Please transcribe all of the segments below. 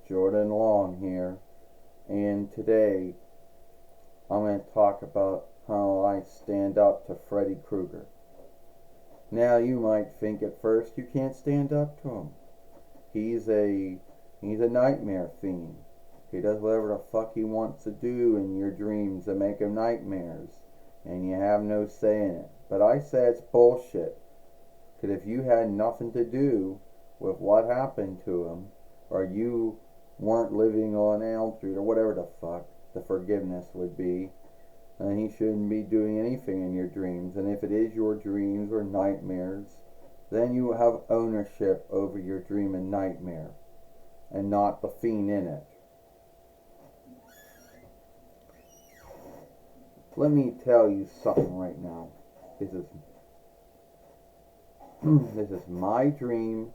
Jordan Long here, and today I'm going to talk about how I stand up to Freddy Krueger. Now you might think at first you can't stand up to him. He's a nightmare fiend. He does whatever the fuck he wants to do in your dreams that make him nightmares, and you have no say in it. But I say it's bullshit. Because if you had nothing to do with what happened to him, or you weren't living on Elm Street, or whatever the fuck the forgiveness would be, then he shouldn't be doing anything in your dreams. And if it is your dreams or nightmares, then you have ownership over your dream and nightmare, and not the fiend in it. Let me tell you something right now. This is my dream,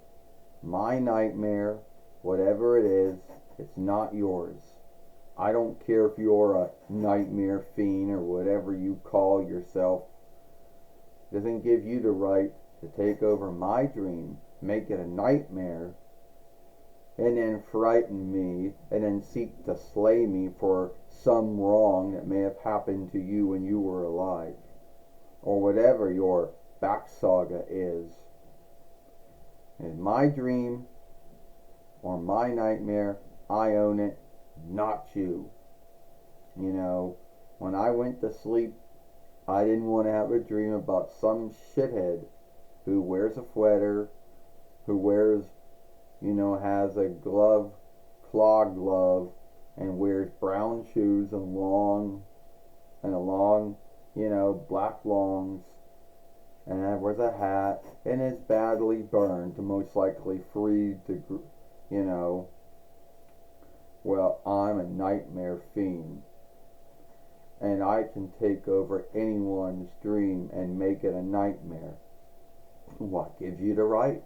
my nightmare, whatever it is. It's not yours. I don't care if you're a nightmare fiend or whatever you call yourself. It doesn't give you the right to take over my dream, make it a nightmare, and then frighten me, and then seek to slay me for some wrong that may have happened to you when you were alive, or whatever your back saga is. In my dream or my nightmare, I own it, not you. You know, when I went to sleep, I didn't want to have a dream about some shithead who wears a sweater, who wears, has a claw glove, and wears brown shoes and a long, black longs, and wears a hat, and is badly burned, most likely freed to, well, I'm a nightmare fiend, and I can take over anyone's dream and make it a nightmare. What gives you the right?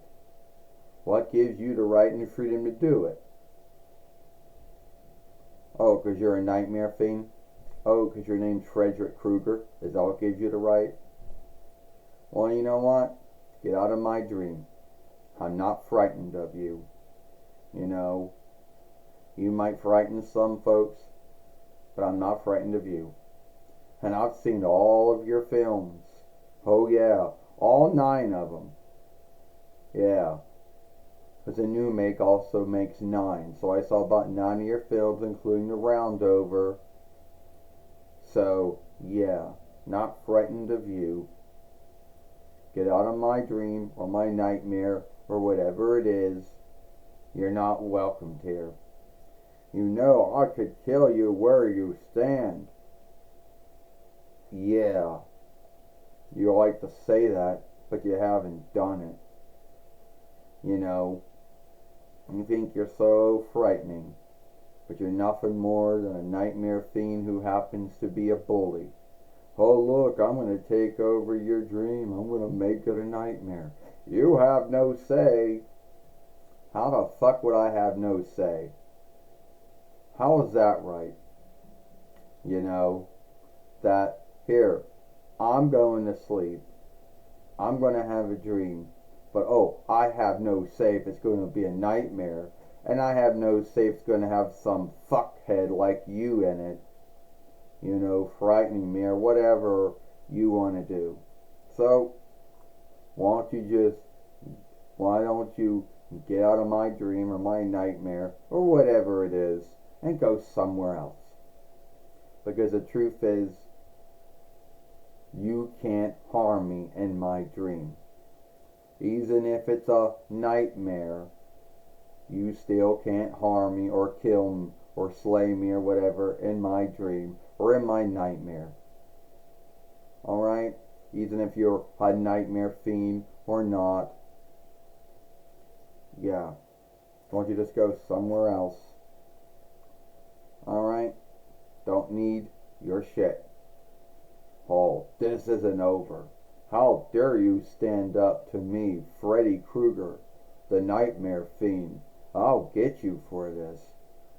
What gives you the right and the freedom to do it? Oh, because you're a nightmare fiend? Oh, because your name's Freddy Krueger? Is that what gives you the right? Well, you know what? Get out of my dream. I'm not frightened of you. You might frighten some folks, but I'm not frightened of you. And I've seen all of your films. Oh yeah, all 9 of them. Yeah. Because the new make also makes 9. So I saw about 9 of your films, including the Roundover. So, yeah, not frightened of you. Get out of my dream or my nightmare or whatever it is. You're not welcomed here. I could kill you where you stand. Yeah, you like to say that, but you haven't done it. You think you're so frightening, but you're nothing more than a nightmare fiend who happens to be a bully. Oh look, I'm going to take over your dream. I'm going to make it a nightmare. You have no say. How the fuck would I have no say? How is that right? That here, I'm going to sleep. I'm going to have a dream. But I have no say if it's going to be a nightmare. And I have no say if it's going to have some fuckhead like you in it. Frightening me or whatever you want to do. So, why don't you get out of my dream or my nightmare or whatever it is and go somewhere else? Because the truth is, you can't harm me in my dream. Even if it's a nightmare, you still can't harm me or kill me or slay me or whatever in my dream or in my nightmare. Alright? Even if you're a nightmare fiend or not. Yeah. Why don't you just go somewhere else? Alright? Don't need your shit. Oh, this isn't over. How dare you stand up to me, Freddy Krueger, the nightmare fiend. I'll get you for this.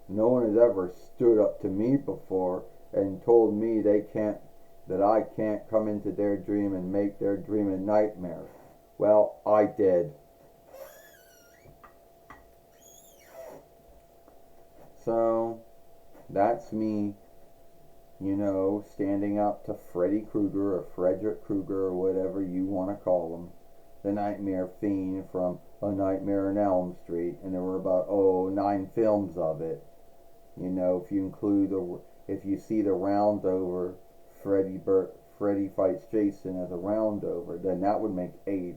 No one has ever stood up to me before and told me that I can't come into their dream and make their dream a nightmare. Well, I did. So that's me, standing up to Freddy Krueger or Frederick Krueger or whatever you want to call him, the Nightmare Fiend from A Nightmare on Elm Street, and there were about 9 films of it. If you see the roundover, Freddy fights Jason as a roundover, then that would make 8.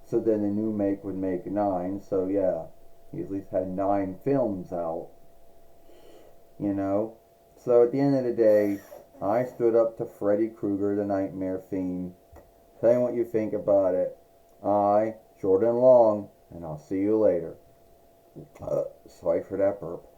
So then the new make would make 9. So yeah, he at least had 9 films out. You know. So at the end of the day, I stood up to Freddy Krueger, the Nightmare Fiend. Tell me what you think about it. Jordan Long, and I'll see you later. Sorry for that burp.